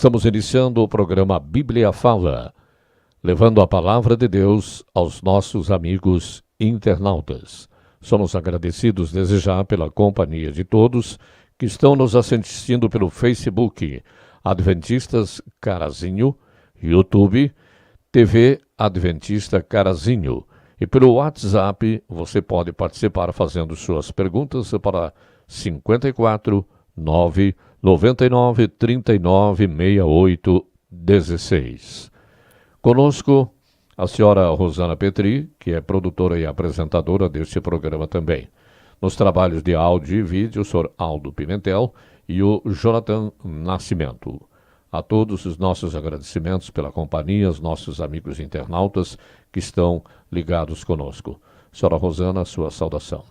Estamos iniciando o programa Bíblia Fala, levando a palavra de Deus aos nossos amigos internautas. Somos agradecidos desde já pela companhia de todos que estão nos assistindo pelo Facebook, Adventistas Carazinho, YouTube, TV Adventista Carazinho. E pelo WhatsApp você pode participar fazendo suas perguntas para 54 9 99 39 68 16. Conosco a senhora Rosana Petri, que é produtora e apresentadora deste programa também. Nos trabalhos de áudio e vídeo, o senhor Aldo Pimentel e o Jonathan Nascimento. A todos os nossos agradecimentos pela companhia, os nossos amigos internautas que estão ligados conosco. Senhora Rosana, sua saudação.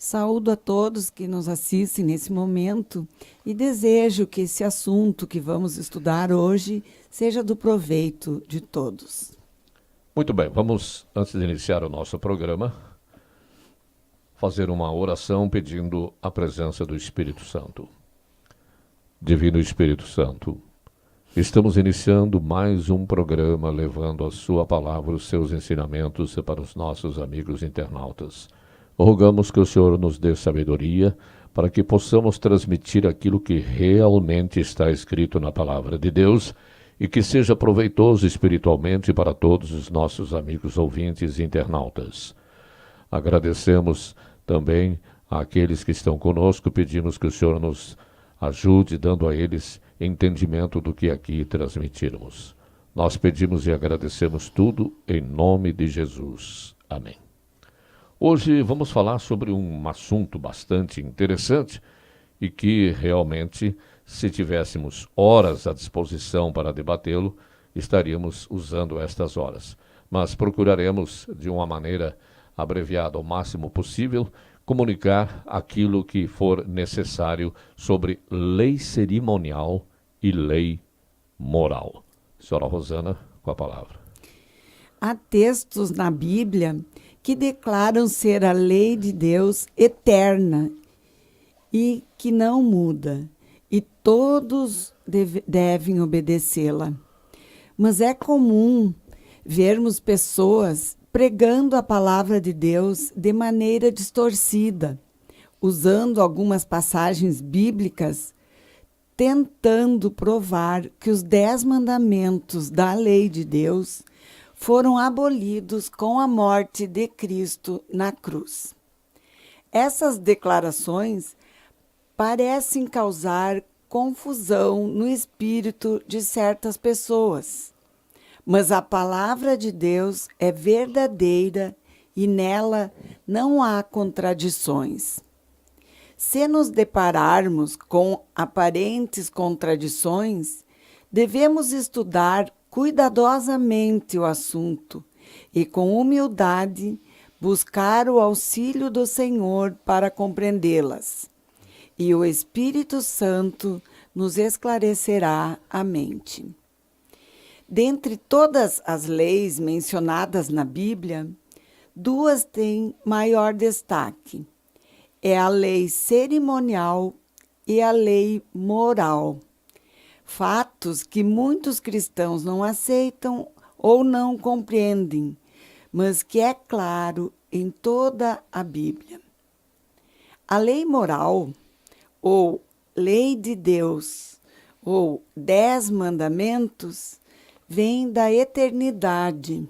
Saúdo a todos que nos assistem nesse momento e desejo que esse assunto que vamos estudar hoje seja do proveito de todos. Muito bem, vamos, antes de iniciar o nosso programa, fazer uma oração pedindo a presença do Espírito Santo. Divino Espírito Santo, estamos iniciando mais um programa levando a sua palavra, os seus ensinamentos para os nossos amigos internautas. Rogamos que o Senhor nos dê sabedoria para que possamos transmitir aquilo que realmente está escrito na palavra de Deus e que seja proveitoso espiritualmente para todos os nossos amigos ouvintes e internautas. Agradecemos também àqueles que estão conosco, pedimos que o Senhor nos ajude, dando a eles entendimento do que aqui transmitirmos. Nós pedimos e agradecemos tudo em nome de Jesus. Amém. Hoje vamos falar sobre um assunto bastante interessante e que realmente, se tivéssemos horas à disposição para debatê-lo, estaríamos usando estas horas. Mas procuraremos, de uma maneira abreviada ao máximo possível, comunicar aquilo que for necessário sobre lei cerimonial e lei moral. Senhora Rosana, com a palavra. Há textos na Bíblia que declaram ser a lei de Deus eterna e que não muda, e todos devem obedecê-la. Mas é comum vermos pessoas pregando a palavra de Deus de maneira distorcida, usando algumas passagens bíblicas, tentando provar que os 10 mandamentos da lei de Deus foram abolidos com a morte de Cristo na cruz. Essas declarações parecem causar confusão no espírito de certas pessoas. Mas a palavra de Deus é verdadeira e nela não há contradições. Se nos depararmos com aparentes contradições, devemos estudar cuidadosamente o assunto e, com humildade, buscar o auxílio do Senhor para compreendê-las. E o Espírito Santo nos esclarecerá a mente. Dentre todas as leis mencionadas na Bíblia, 2 têm maior destaque. É a lei cerimonial e a lei moral. Fatos que muitos cristãos não aceitam ou não compreendem, mas que é claro em toda a Bíblia. A lei moral, ou lei de Deus, ou 10 mandamentos, vem da eternidade.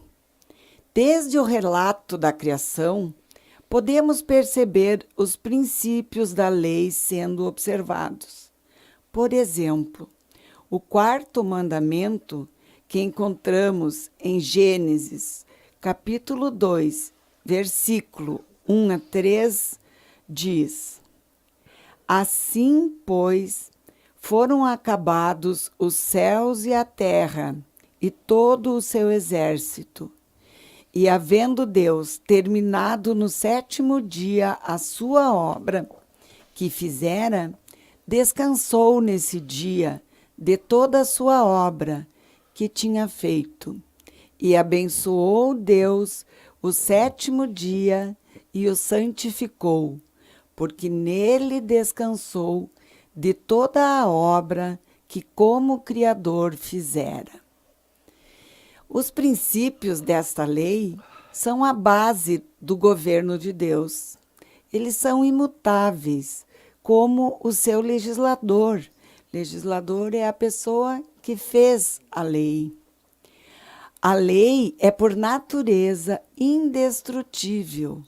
Desde o relato da criação, podemos perceber os princípios da lei sendo observados. Por exemplo, o 4º mandamento que encontramos em Gênesis, capítulo 2, versículo 1 a 3, diz: Assim, pois, foram acabados os céus e a terra, e todo o seu exército. E havendo Deus terminado no 7º dia a sua obra que fizera, descansou nesse dia de toda a sua obra que tinha feito. E abençoou Deus o 7º dia e o santificou, porque nele descansou de toda a obra que como Criador fizera. Os princípios desta lei são a base do governo de Deus. Eles são imutáveis, como o seu legislador. Legislador é a pessoa que fez a lei. A lei é, por natureza, indestrutível.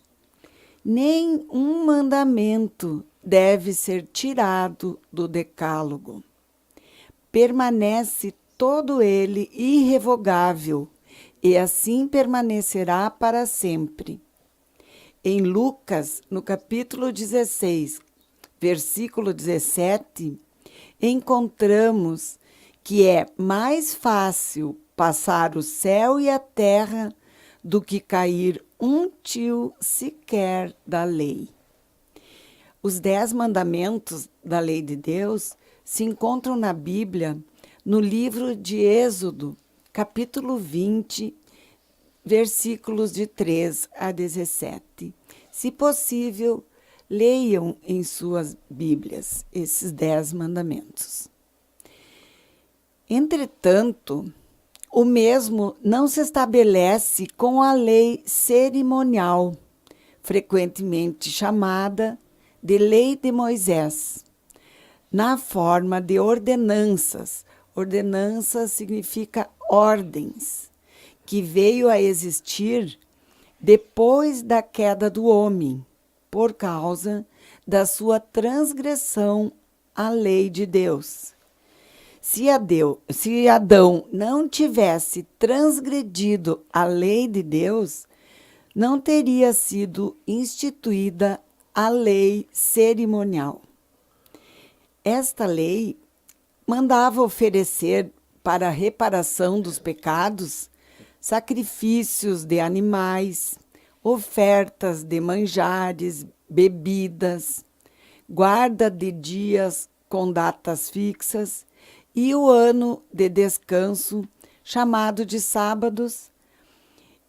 Nem um mandamento deve ser tirado do decálogo. Permanece todo ele irrevogável, e assim permanecerá para sempre. Em Lucas, no capítulo 16, versículo 17, encontramos que é mais fácil passar o céu e a terra do que cair um tio sequer da lei. Os 10 mandamentos da lei de Deus se encontram na Bíblia, no livro de Êxodo, capítulo 20, versículos de 3 a 17. Se possível, leiam em suas Bíblias esses 10 mandamentos. Entretanto, o mesmo não se estabelece com a lei cerimonial, frequentemente chamada de Lei de Moisés, na forma de ordenanças. Ordenanças significa ordens, que veio a existir depois da queda do homem, por causa da sua transgressão à lei de Deus. Se Adão não tivesse transgredido a lei de Deus, não teria sido instituída a lei cerimonial. Esta lei mandava oferecer para a reparação dos pecados sacrifícios de animais, ofertas de manjares, bebidas, guarda de dias com datas fixas e o ano de descanso, chamado de sábados.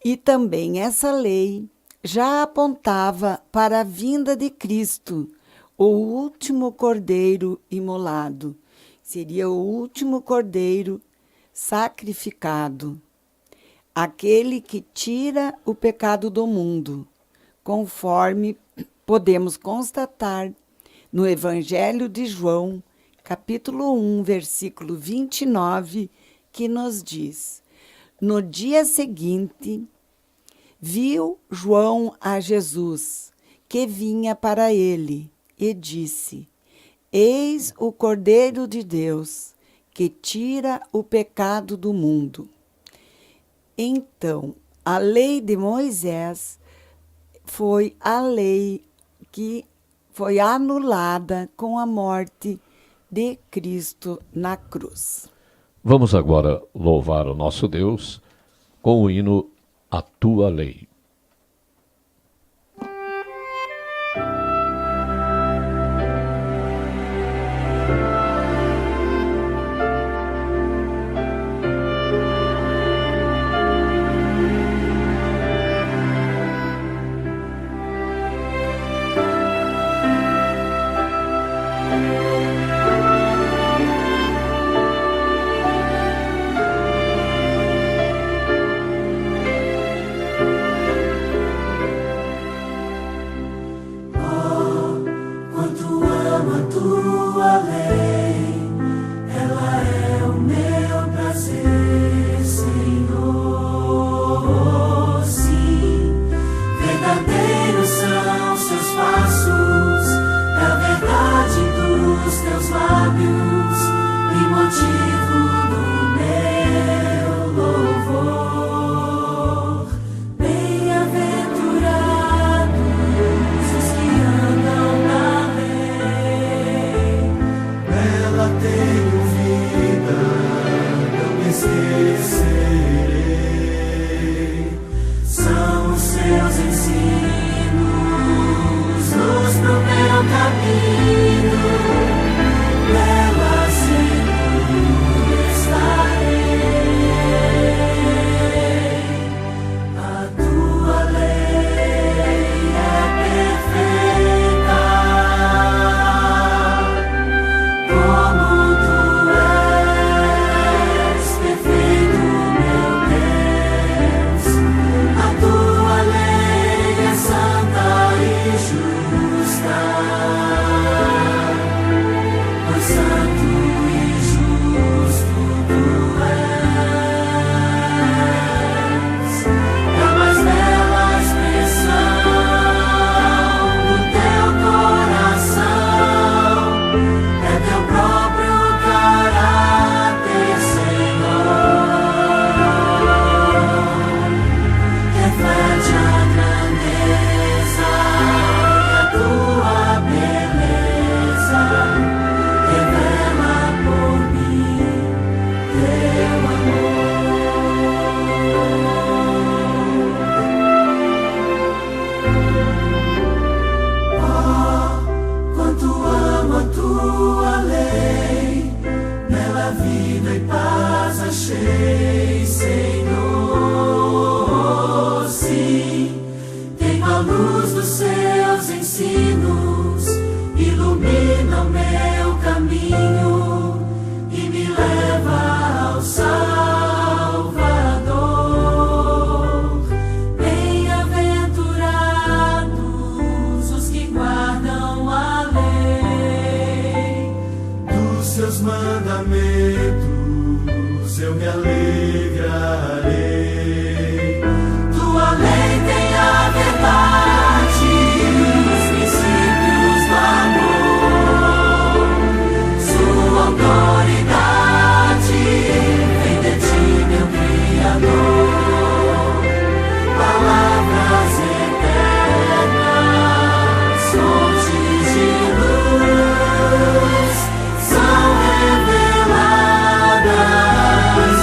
E também essa lei já apontava para a vinda de Cristo, o último cordeiro imolado. Seria o último cordeiro sacrificado, aquele que tira o pecado do mundo, conforme podemos constatar no Evangelho de João, capítulo 1, versículo 29, que nos diz: no dia seguinte, viu João a Jesus, que vinha para ele, e disse: eis o Cordeiro de Deus, que tira o pecado do mundo. Então, a lei de Moisés foi a lei que foi anulada com a morte de Cristo na cruz. Vamos agora louvar o nosso Deus com o hino A Tua Lei. luz dos seus ensinos ilumina o meu caminho e me leva ao Salvador. Bem-aventurados os que guardam a lei, dos seus mandamentos eu me alegrarei. Tua lei tem a verdade, os princípios do amor. Sua autoridade vem de ti, meu Criador. Palavras eternas, fontes de luz, são reveladas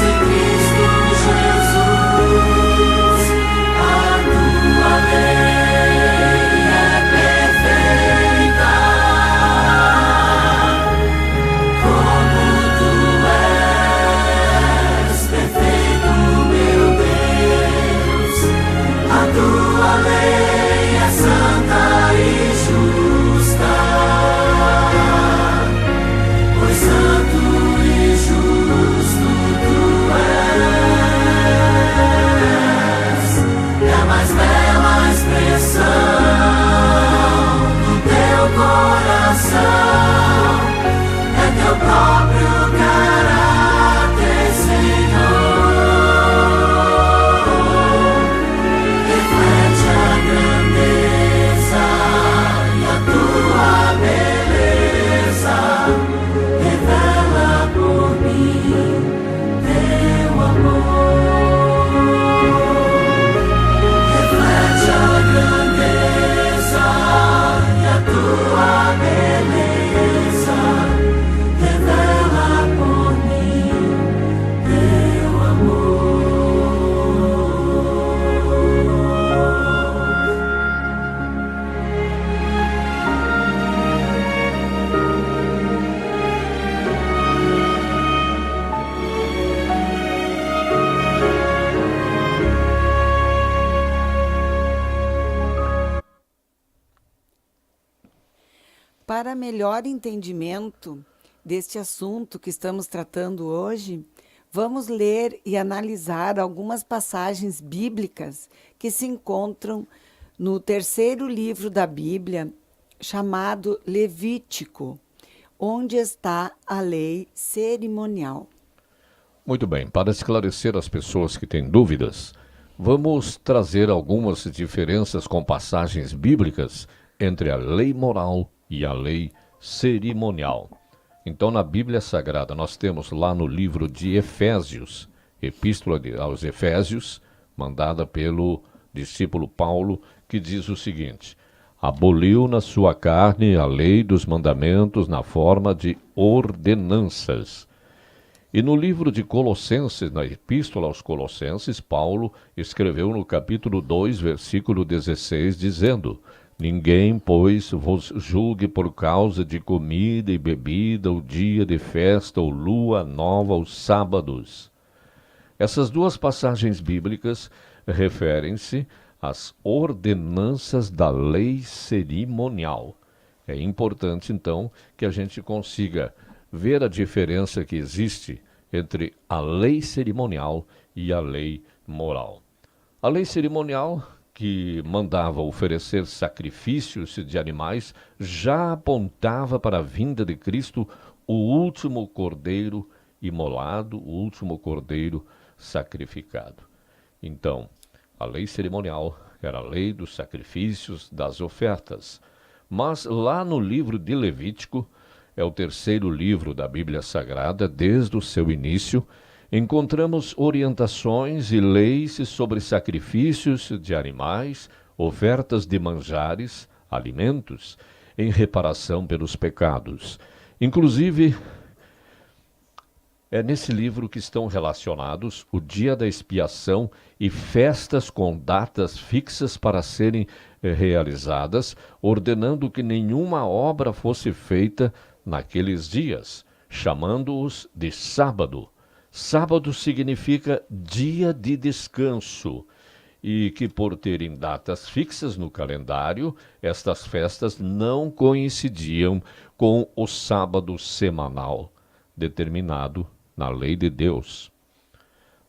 em Cristo Jesus. A tua lei é perfeita, como tu és perfeito, meu Deus. A tua lei é santa e justa, pois santo e justo tu és. É a mais bela expressão do teu coração, é teu próprio caráter, Senhor. Reflete a grandeza e a tua beleza, revela por mim teu amor. Reflete a grandeza e a tua beleza, revela por mim teu amor. Para melhor entendimento deste assunto que estamos tratando hoje, vamos ler e analisar algumas passagens bíblicas que se encontram no terceiro livro da Bíblia, chamado Levítico, onde está a lei cerimonial. Muito bem, para esclarecer as pessoas que têm dúvidas, vamos trazer algumas diferenças com passagens bíblicas entre a lei moral e a lei cerimonial. Então, na Bíblia Sagrada, nós temos lá no livro de Efésios, Epístola aos Efésios, mandada pelo discípulo Paulo, que diz o seguinte: aboliu na sua carne a lei dos mandamentos na forma de ordenanças. E no livro de Colossenses, na Epístola aos Colossenses, Paulo escreveu no capítulo 2, versículo 16, dizendo: ninguém, pois, vos julgue por causa de comida e bebida, ou dia de festa, ou lua nova, ou sábados. Essas duas passagens bíblicas referem-se às ordenanças da lei cerimonial. É importante, então, que a gente consiga ver a diferença que existe entre a lei cerimonial e a lei moral. A lei cerimonial, que mandava oferecer sacrifícios de animais, já apontava para a vinda de Cristo, o último cordeiro imolado, o último cordeiro sacrificado. Então, a lei cerimonial era a lei dos sacrifícios, das ofertas. Mas lá no livro de Levítico, é o terceiro livro da Bíblia Sagrada, desde o seu início, encontramos orientações e leis sobre sacrifícios de animais, ofertas de manjares, alimentos, em reparação pelos pecados. Inclusive, é nesse livro que estão relacionados o dia da expiação e festas com datas fixas para serem realizadas, ordenando que nenhuma obra fosse feita naqueles dias, chamando-os de sábado. Sábado significa dia de descanso, e que, por terem datas fixas no calendário, estas festas não coincidiam com o sábado semanal determinado na lei de Deus.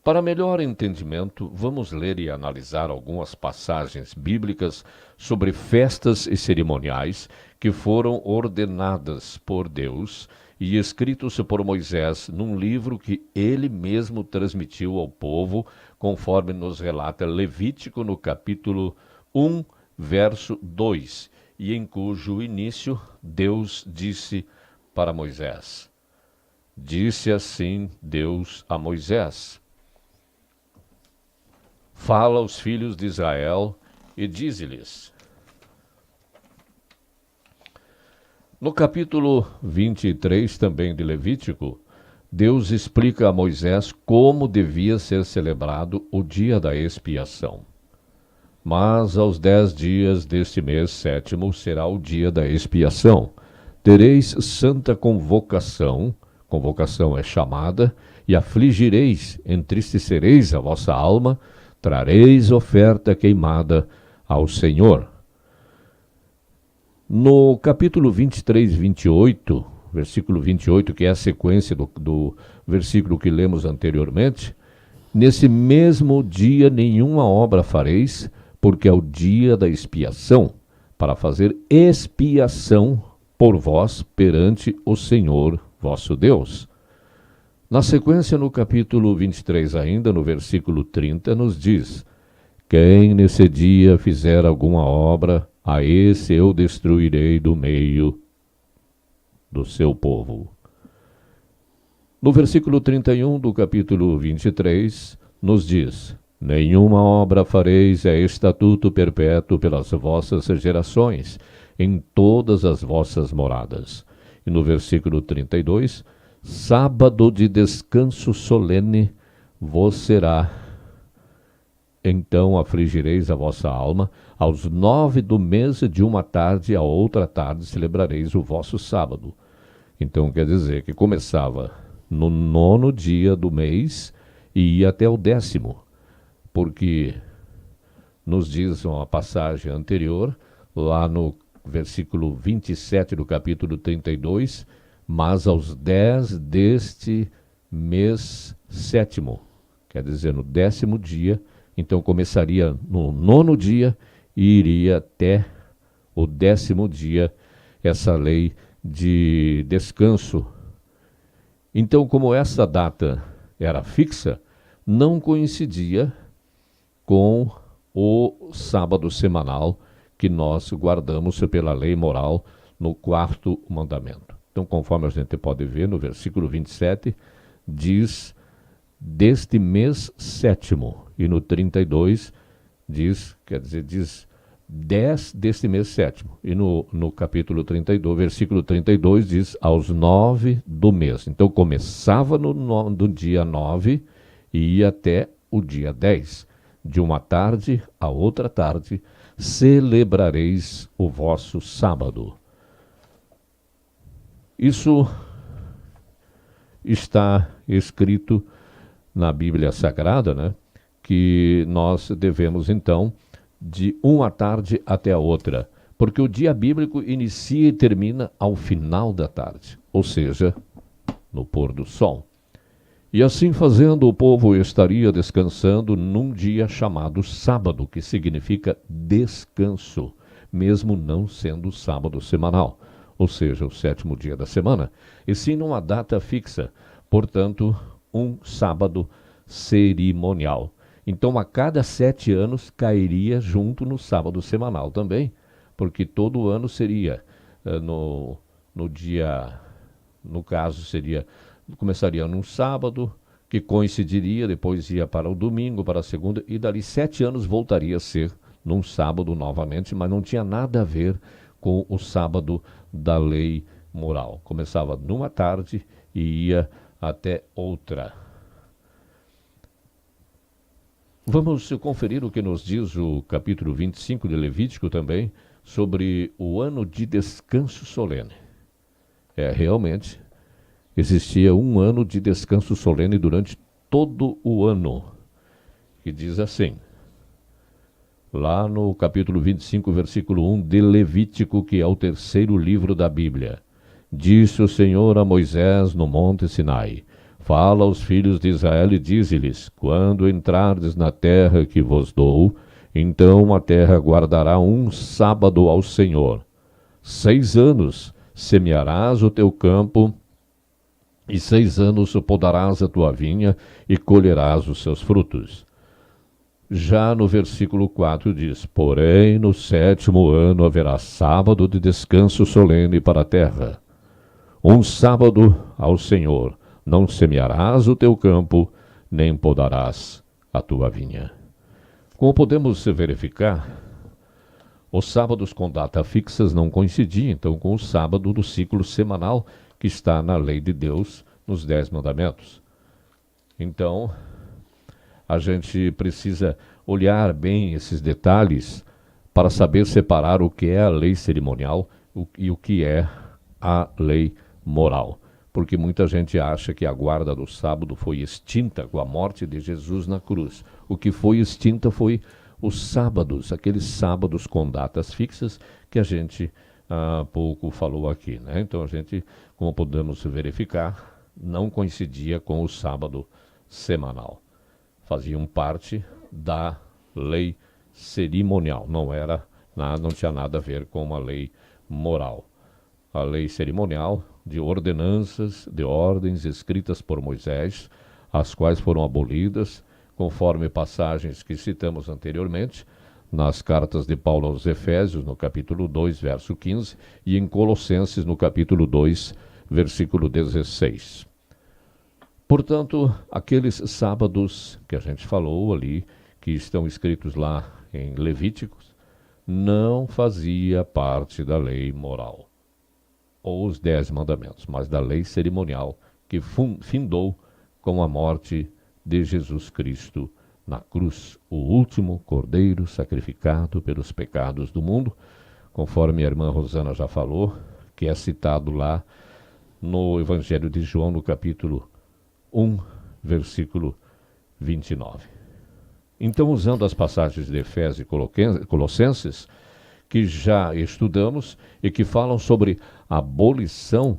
Para melhor entendimento, vamos ler e analisar algumas passagens bíblicas sobre festas e cerimoniais que foram ordenadas por Deus e escritos por Moisés num livro que ele mesmo transmitiu ao povo, conforme nos relata Levítico no capítulo 1, verso 2, e em cujo início Deus disse para Moisés. Disse assim Deus a Moisés: Fala aos filhos de Israel e dize-lhes. No capítulo 23 também de Levítico, Deus explica a Moisés como devia ser celebrado o dia da expiação. Mas aos 10 dias deste mês sétimo será o dia da expiação. Tereis santa convocação é chamada, e afligireis, entristecereis a vossa alma, trareis oferta queimada ao Senhor. No capítulo 23, 28, versículo 28, que é a sequência do versículo que lemos anteriormente, nesse mesmo dia nenhuma obra fareis, porque é o dia da expiação, para fazer expiação por vós perante o Senhor vosso Deus. Na sequência, no capítulo 23 ainda, no versículo 30, nos diz: Quem nesse dia fizer alguma obra, a esse eu destruirei do meio do seu povo. No versículo 31 do capítulo 23, nos diz: Nenhuma obra fareis, é estatuto perpétuo pelas vossas gerações, em todas as vossas moradas. E no versículo 32, sábado de descanso solene vos será. Então afligireis a vossa alma, aos 9 do mês de uma tarde a outra tarde celebrareis o vosso sábado. Então quer dizer que começava no 9º dia do mês e ia até o 10º, porque nos diz uma passagem anterior, lá no versículo 27 do capítulo 32, mas aos 10 deste mês sétimo, quer dizer, no 10º dia, então começaria no 9º dia e iria até o 10º dia, essa lei de descanso. Então, como essa data era fixa, não coincidia com o sábado semanal que nós guardamos pela lei moral no 4º mandamento. Então, conforme a gente pode ver, no versículo 27, diz deste mês sétimo, e no 32 diz, quer dizer, diz 10 deste mês sétimo, e no capítulo 32, versículo 32 diz aos 9 do mês. Então começava no dia 9 e ia até o dia 10. De uma tarde a outra tarde celebrareis o vosso sábado. Isso está escrito na Bíblia Sagrada, né? Que nós devemos, então, de uma tarde até a outra, porque o dia bíblico inicia e termina ao final da tarde, ou seja, no pôr do sol. E assim fazendo, o povo estaria descansando num dia chamado sábado, que significa descanso, mesmo não sendo sábado semanal, ou seja, o 7º dia da semana, e sim numa data fixa, portanto, um sábado cerimonial. Então, a cada 7 anos, cairia junto no sábado semanal também, porque todo ano seria no dia, no caso seria, começaria num sábado, que coincidiria, depois ia para o domingo, para a segunda, e dali 7 anos voltaria a ser num sábado novamente, mas não tinha nada a ver com o sábado da lei moral. Começava numa tarde e ia até outra. Vamos conferir o que nos diz o capítulo 25 de Levítico também, sobre o ano de descanso solene. Realmente, existia um ano de descanso solene durante todo o ano, que diz assim: lá no capítulo 25, versículo 1 de Levítico, que é o terceiro livro da Bíblia. Disse o Senhor a Moisés no monte Sinai: Fala aos filhos de Israel e dize-lhes: Quando entrardes na terra que vos dou, então a terra guardará um sábado ao Senhor. 6 anos semearás o teu campo, e 6 anos podarás a tua vinha, e colherás os seus frutos. Já no versículo 4 diz: Porém, no 7º ano haverá sábado de descanso solene para a terra. Um sábado ao Senhor. Não semearás o teu campo, nem podarás a tua vinha. Como podemos verificar, os sábados com data fixas não coincidiam, então, com o sábado do ciclo semanal que está na lei de Deus, nos 10 mandamentos. Então, a gente precisa olhar bem esses detalhes para saber separar o que é a lei cerimonial e o que é a lei moral. Porque muita gente acha que a guarda do sábado foi extinta com a morte de Jesus na cruz. O que foi extinta foi os sábados, aqueles sábados com datas fixas que a gente há pouco falou aqui, né? Então a gente, como podemos verificar, não coincidia com o sábado semanal. Faziam parte da lei cerimonial, não tinha nada a ver com uma lei moral. A lei cerimonial de ordenanças, de ordens escritas por Moisés, as quais foram abolidas, conforme passagens que citamos anteriormente, nas cartas de Paulo aos Efésios, no capítulo 2, verso 15, e em Colossenses, no capítulo 2, versículo 16. Portanto, aqueles sábados que a gente falou ali, que estão escritos lá em Levíticos, não fazia parte da lei moral, ou os 10 mandamentos, mas da lei cerimonial que findou com a morte de Jesus Cristo na cruz, o último cordeiro sacrificado pelos pecados do mundo, conforme a irmã Rosana já falou, que é citado lá no Evangelho de João, no capítulo 1, versículo 29. Então, usando as passagens de Efésios e Colossenses, que já estudamos e que falam sobre a abolição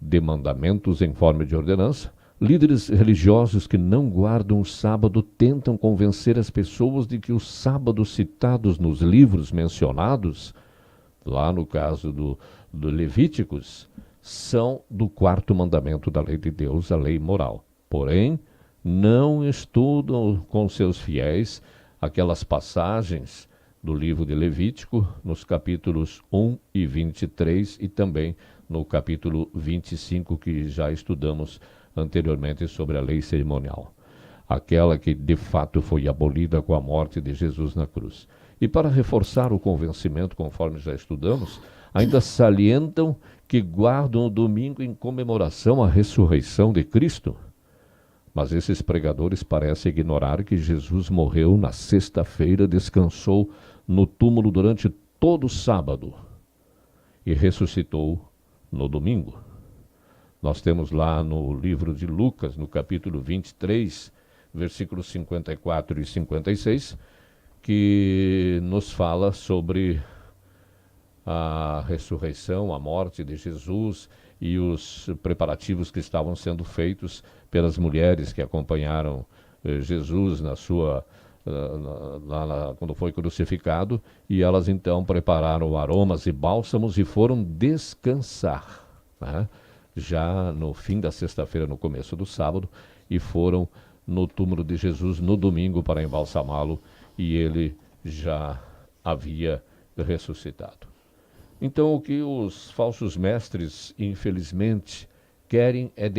de mandamentos em forma de ordenança, líderes religiosos que não guardam o sábado tentam convencer as pessoas de que os sábados citados nos livros mencionados, lá no caso do Levíticos, são do 4º mandamento da lei de Deus, a lei moral. Porém, não estudam com seus fiéis aquelas passagens do livro de Levítico, nos capítulos 1 e 23 e também no capítulo 25, que já estudamos anteriormente sobre a lei cerimonial. Aquela que de fato foi abolida com a morte de Jesus na cruz. E para reforçar o convencimento, conforme já estudamos, ainda salientam que guardam o domingo em comemoração à ressurreição de Cristo. Mas esses pregadores parecem ignorar que Jesus morreu na sexta-feira, descansou no túmulo durante todo o sábado e ressuscitou no domingo. Nós temos lá no livro de Lucas, no capítulo 23, versículos 54 e 56, que nos fala sobre a ressurreição, a morte de Jesus e os preparativos que estavam sendo feitos pelas mulheres que acompanharam Jesus na sua quando foi crucificado, e elas então prepararam aromas e bálsamos e foram descansar, né? Já no fim da sexta-feira, no começo do sábado, e foram no túmulo de Jesus no domingo para embalsamá-lo, e ele já havia ressuscitado. Então, o que os falsos mestres, infelizmente, querem é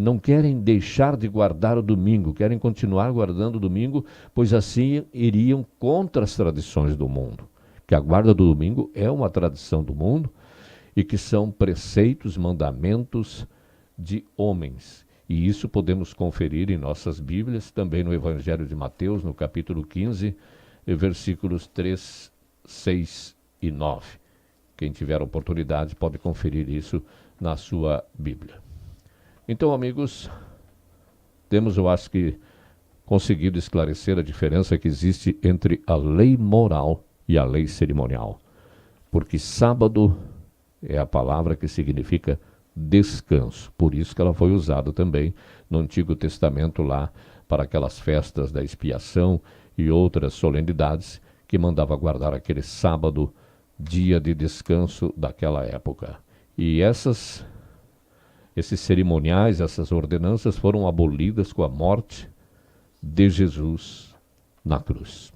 não querem deixar de guardar o domingo, querem continuar guardando o domingo, pois assim iriam contra as tradições do mundo. Que a guarda do domingo é uma tradição do mundo e que são preceitos, mandamentos de homens. E isso podemos conferir em nossas Bíblias, também no Evangelho de Mateus, no capítulo 15, versículos 3, 6 e 9. Quem tiver oportunidade pode conferir isso na sua Bíblia. Então, amigos, temos, eu acho que, conseguido esclarecer a diferença que existe entre a lei moral e a lei cerimonial. Porque sábado é a palavra que significa descanso. Por isso que ela foi usada também no Antigo Testamento lá para aquelas festas da expiação e outras solenidades que mandava guardar aquele sábado, dia de descanso daquela época. E esses cerimoniais, essas ordenanças foram abolidas com a morte de Jesus na cruz.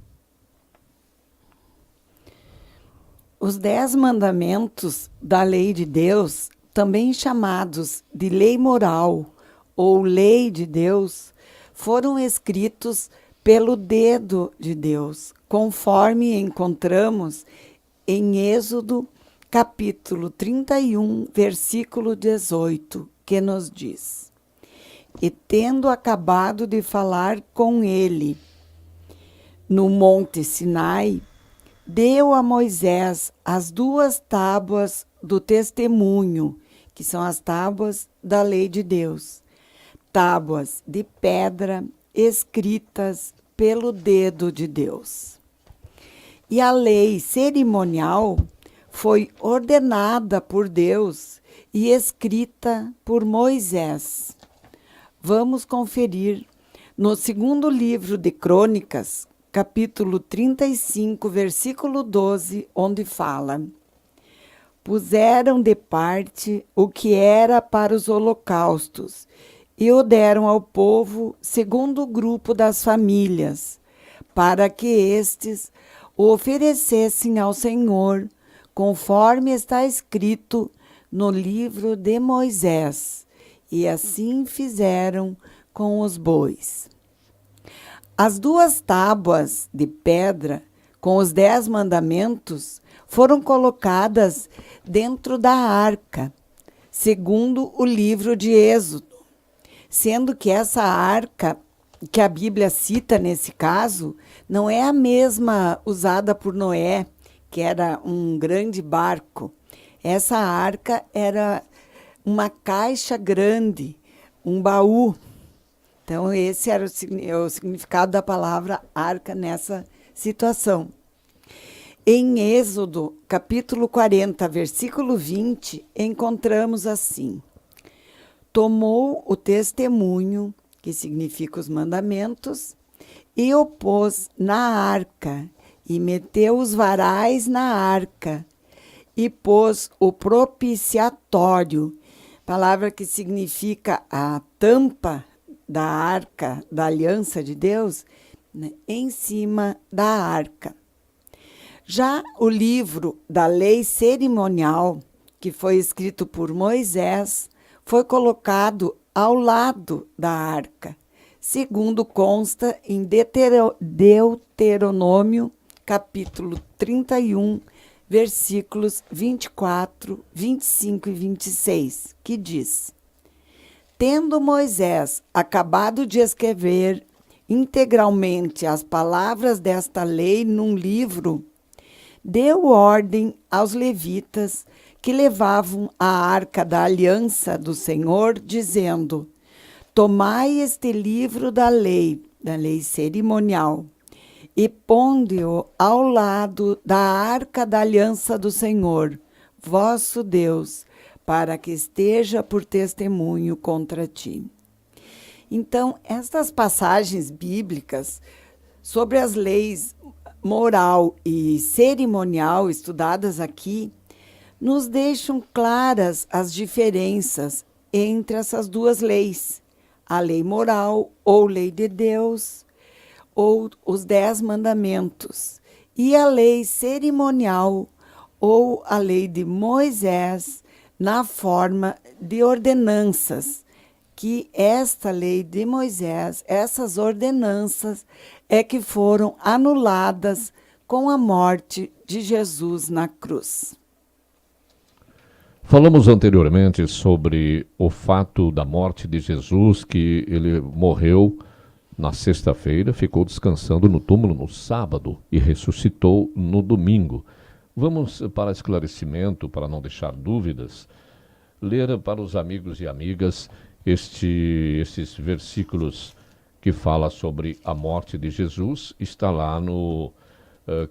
Os 10 mandamentos da lei de Deus, também chamados de lei moral ou lei de Deus, foram escritos pelo dedo de Deus, conforme encontramos em Êxodo, capítulo 31, versículo 18, que nos diz: E tendo acabado de falar com ele no monte Sinai, deu a Moisés as 2 tábuas do testemunho, que são as tábuas da lei de Deus, tábuas de pedra escritas pelo dedo de Deus. E a lei cerimonial foi ordenada por Deus e escrita por Moisés. Vamos conferir no 2º livro de Crônicas, capítulo 35, versículo 12, onde fala: Puseram de parte o que era para os holocaustos e o deram ao povo segundo o grupo das famílias, para que estes o oferecessem ao Senhor, conforme está escrito no livro de Moisés. E assim fizeram com os bois. As 2 tábuas de pedra com os 10 mandamentos foram colocadas dentro da arca, segundo o livro de Êxodo, sendo que essa arca que a Bíblia cita nesse caso não é a mesma usada por Noé, que era um grande barco. Essa arca era uma caixa grande, um baú. Então, esse era o significado da palavra arca nessa situação. Em Êxodo, capítulo 40, versículo 20, encontramos assim: Tomou o testemunho, que significa os mandamentos, e o pôs na arca, e meteu os varais na arca, e pôs o propiciatório, palavra que significa a tampa da arca, da aliança de Deus, né, em cima da arca. Já o livro da lei cerimonial, que foi escrito por Moisés, foi colocado ao lado da arca, segundo consta em Deuteronômio, capítulo 31, versículos 24, 25 e 26, que diz: Tendo Moisés acabado de escrever integralmente as palavras desta lei num livro, deu ordem aos levitas que levavam a arca da aliança do Senhor, dizendo: Tomai este livro da lei cerimonial, e ponde-o ao lado da arca da aliança do Senhor, vosso Deus, para que esteja por testemunho contra ti. Então, estas passagens bíblicas sobre as leis moral e cerimonial estudadas aqui nos deixam claras as diferenças entre essas 2 leis, a lei moral ou lei de Deus, ou os 10 mandamentos, e a lei cerimonial ou a lei de Moisés, na forma de ordenanças, que esta lei de Moisés, essas ordenanças, é que foram anuladas com a morte de Jesus na cruz. Falamos anteriormente sobre o fato da morte de Jesus, que ele morreu na sexta-feira, ficou descansando no túmulo no sábado e ressuscitou no domingo. Vamos, para esclarecimento, para não deixar dúvidas, ler para os amigos e amigas esses versículos que fala sobre a morte de Jesus, está lá no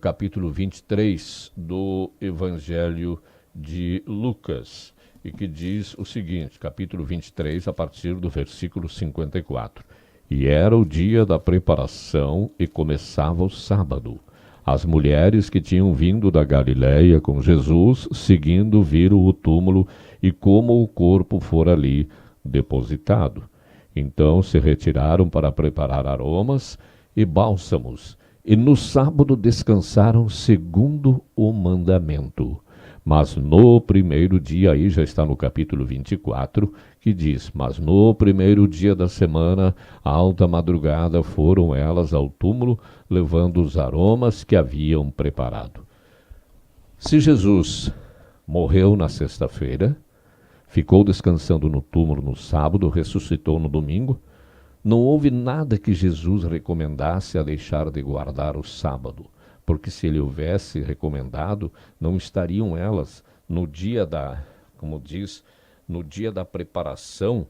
capítulo 23 do Evangelho de Lucas, e que diz o seguinte, capítulo 23, a partir do versículo 54. E era o dia da preparação e começava o sábado. As mulheres que tinham vindo da Galiléia com Jesus, seguindo, viram o túmulo e como o corpo fora ali depositado. Então se retiraram para preparar aromas e bálsamos, e no sábado descansaram segundo o mandamento. Mas no primeiro dia, aí já está no capítulo 24, que diz, mas no primeiro dia da semana, à alta madrugada, foram elas ao túmulo, levando os aromas que haviam preparado. Se Jesus morreu na sexta-feira, ficou descansando no túmulo no sábado, ressuscitou no domingo, não houve nada que Jesus recomendasse a deixar de guardar o sábado, porque se ele houvesse recomendado, não estariam elas no dia da, como diz, no dia da preparação,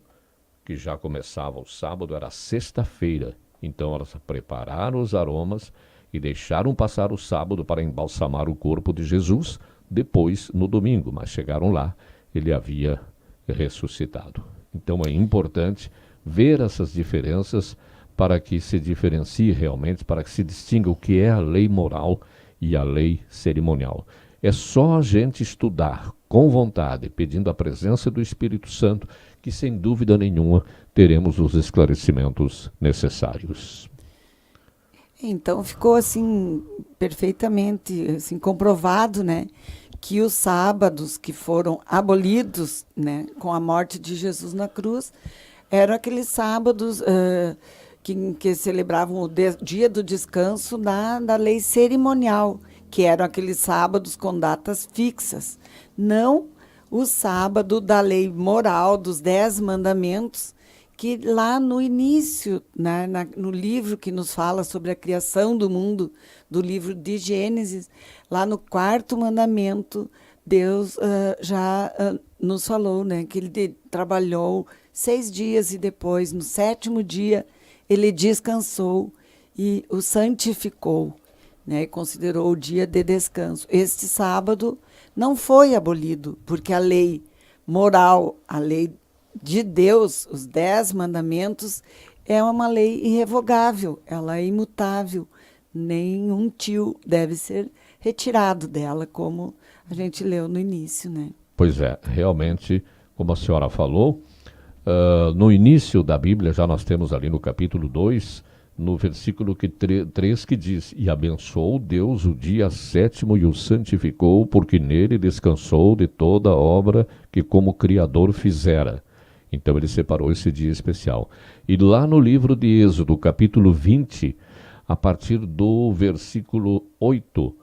que já começava o sábado, era sexta-feira. Então elas prepararam os aromas e deixaram passar o sábado para embalsamar o corpo de Jesus, depois no domingo, mas chegaram lá, ele havia ressuscitado. Então é importante ver essas diferenças para que se diferencie realmente, para que se distinga o que é a lei moral e a lei cerimonial. É só a gente estudar com vontade, pedindo a presença do Espírito Santo, que sem dúvida nenhuma teremos os esclarecimentos necessários. Então ficou assim perfeitamente assim comprovado, né, que os sábados que foram abolidos, né, com a morte de Jesus na cruz, eram aqueles sábados que celebravam o dia do descanso da lei cerimonial, que eram aqueles sábados com datas fixas, não o sábado da lei moral, dos 10 mandamentos, que lá no início, né, no livro que nos fala sobre a criação do mundo, do livro de Gênesis, lá no 4º mandamento, Deus já nos falou, né, que ele trabalhou 6 dias e depois, no 7º dia, ele descansou e o santificou, né, e considerou o dia de descanso. Este sábado não foi abolido, porque a lei moral, a lei de Deus, os 10 mandamentos, é uma lei irrevogável, ela é imutável. Nenhum tio deve ser retirado dela, como a gente leu no início, né? Pois é, realmente, como a senhora falou, no início da Bíblia, já nós temos ali no capítulo 2, no versículo 3, que diz, e abençoou Deus o dia 7º e o santificou, porque nele descansou de toda a obra que como Criador fizera. Então ele separou esse dia especial. E lá no livro de Êxodo, capítulo 20, a partir do versículo 8,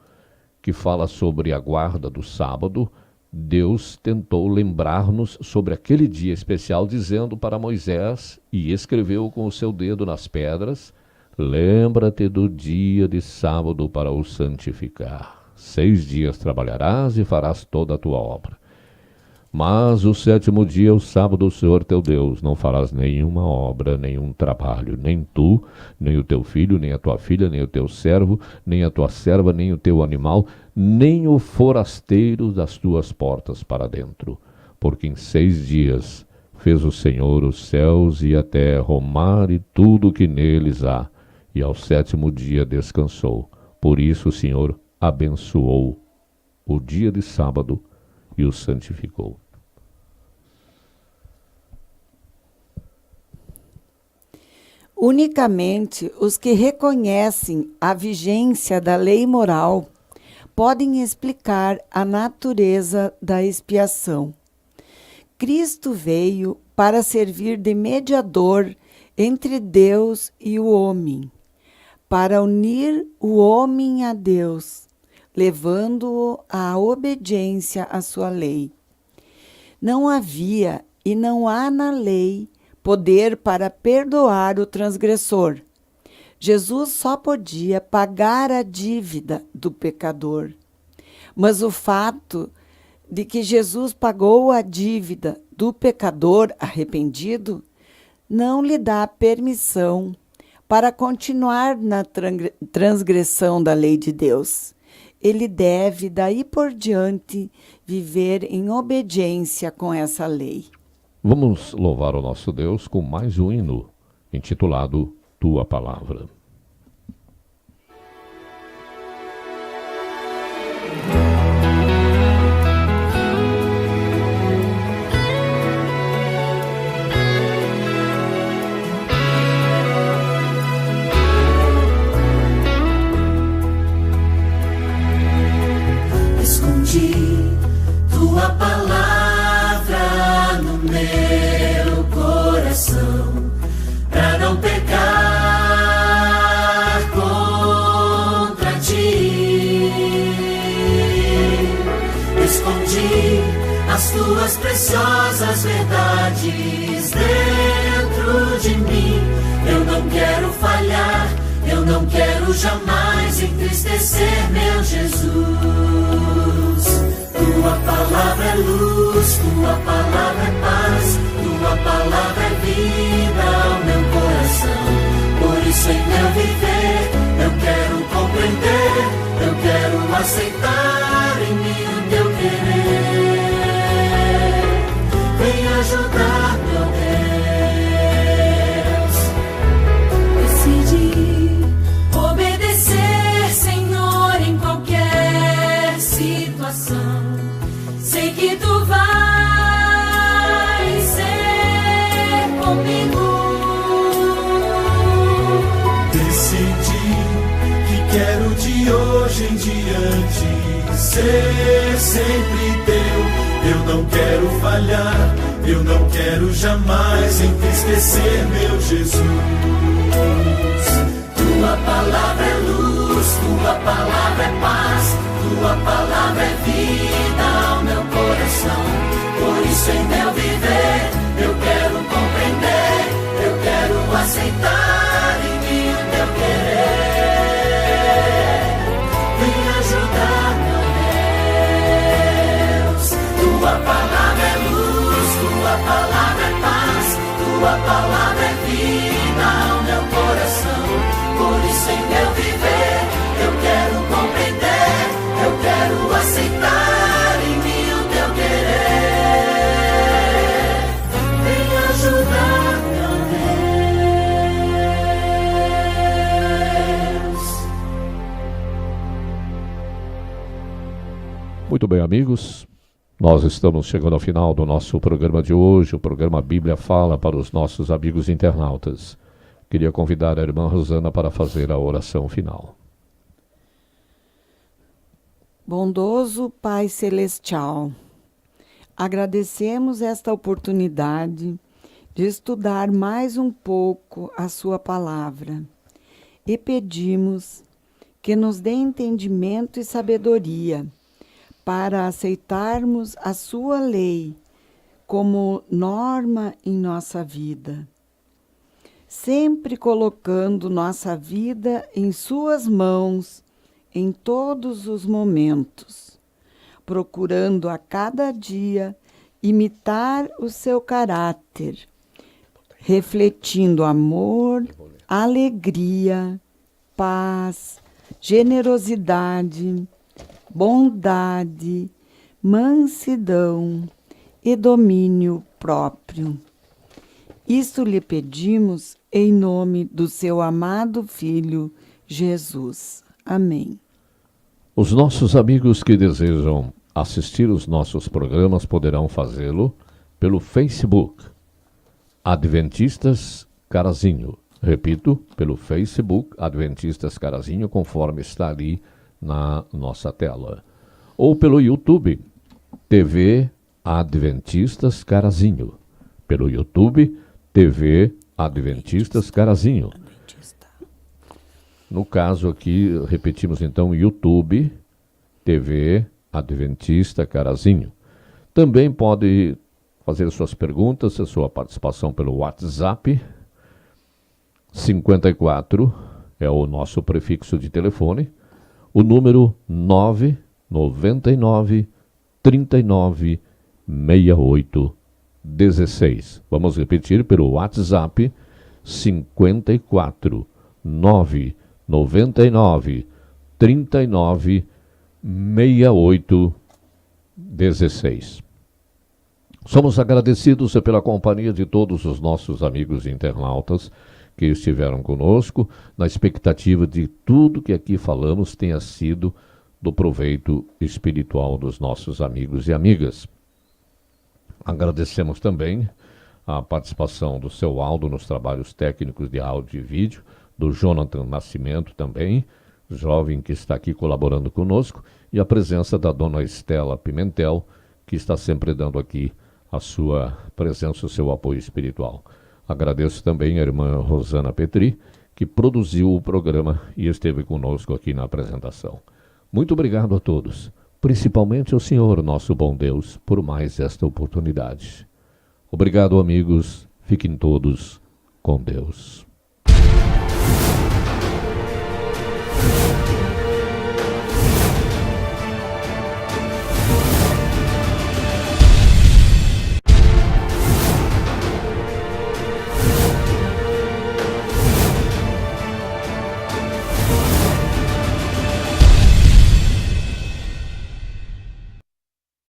que fala sobre a guarda do sábado, Deus tentou lembrar-nos sobre aquele dia especial, dizendo para Moisés, e escreveu com o seu dedo nas pedras, lembra-te do dia de sábado para o santificar. 6 dias trabalharás e farás toda a tua obra. Mas o 7º dia é o sábado do Senhor teu Deus, não farás nenhuma obra, nenhum trabalho, nem tu, nem o teu filho, nem a tua filha, nem o teu servo, nem a tua serva, nem o teu animal, nem o forasteiro das tuas portas para dentro. Porque em 6 dias fez o Senhor os céus e a terra, o mar e tudo o que neles há, e ao 7º dia descansou. Por isso o Senhor abençoou o dia de sábado e o santificou. Unicamente os que reconhecem a vigência da lei moral podem explicar a natureza da expiação. Cristo veio para servir de mediador entre Deus e o homem, para unir o homem a Deus, levando-o à obediência à sua lei. Não havia e não há na lei poder para perdoar o transgressor. Jesus só podia pagar a dívida do pecador. Mas o fato de que Jesus pagou a dívida do pecador arrependido não lhe dá permissão para continuar na transgressão da lei de Deus. Ele deve, daí por diante, viver em obediência com essa lei. Vamos louvar o nosso Deus com mais um hino, intitulado Tua Palavra. Tua palavra no meu coração, pra não pecar contra ti. Escondi as tuas preciosas verdades dentro de mim. Eu não quero falhar, eu não quero jamais entristecer meu Jesus. Tua palavra é luz, tua palavra é paz, tua palavra é vida ao meu coração. Por isso em meu viver eu quero compreender, eu quero aceitar em mim o teu querer. Vem ajudar, meu Deus. Decidi obedecer, Senhor, em qualquer situação. Sei que tu vais ser comigo. Decidi que quero de hoje em diante ser sempre teu. Eu não quero falhar, eu não quero jamais entristecer meu Jesus. Tua palavra é luz, tua palavra é paz, tua palavra é vida ao meu coração. Por isso em meu viver eu quero compreender, eu quero aceitar em mim o teu querer. Vem ajudar, meu Deus. Tua palavra é luz, tua palavra é paz, tua palavra é vida ao meu coração. Por isso em meu viver eu quero compreender, eu quero aceitar em mim o teu querer. Vem ajudar, meu Deus. Muito bem, amigos. Nós estamos chegando ao final do nosso programa de hoje, o programa Bíblia Fala para os nossos amigos internautas. Queria convidar a irmã Rosana para fazer a oração final. Bondoso Pai Celestial, agradecemos esta oportunidade de estudar mais um pouco a sua palavra e pedimos que nos dê entendimento e sabedoria para aceitarmos a sua lei como norma em nossa vida, sempre colocando nossa vida em suas mãos em todos os momentos, procurando a cada dia imitar o seu caráter, refletindo amor, alegria, paz, generosidade, bondade, mansidão e domínio próprio. Isto lhe pedimos em nome do seu amado Filho, Jesus. Amém. Os nossos amigos que desejam assistir os nossos programas poderão fazê-lo pelo Facebook Adventistas Carazinho. Repito, pelo Facebook Adventistas Carazinho, conforme está ali na nossa tela. Ou pelo YouTube TV Adventistas Carazinho. Pelo YouTube TV Adventistas Carazinho. No caso aqui, repetimos então, YouTube, TV Adventista Carazinho. Também pode fazer suas perguntas, a sua participação pelo WhatsApp. 54 é o nosso prefixo de telefone. O número 999 39 68 16. Vamos repetir pelo WhatsApp 54 999 39 68 16. Somos agradecidos pela companhia de todos os nossos amigos internautas que estiveram conosco, na expectativa de tudo que aqui falamos tenha sido do proveito espiritual dos nossos amigos e amigas. Agradecemos também a participação do seu Aldo nos trabalhos técnicos de áudio e vídeo, do Jonathan Nascimento também, jovem que está aqui colaborando conosco, e a presença da dona Estela Pimentel, que está sempre dando aqui a sua presença, o seu apoio espiritual. Agradeço também a irmã Rosana Petri, que produziu o programa e esteve conosco aqui na apresentação. Muito obrigado a todos, principalmente ao Senhor, nosso bom Deus, por mais esta oportunidade. Obrigado, amigos. Fiquem todos com Deus.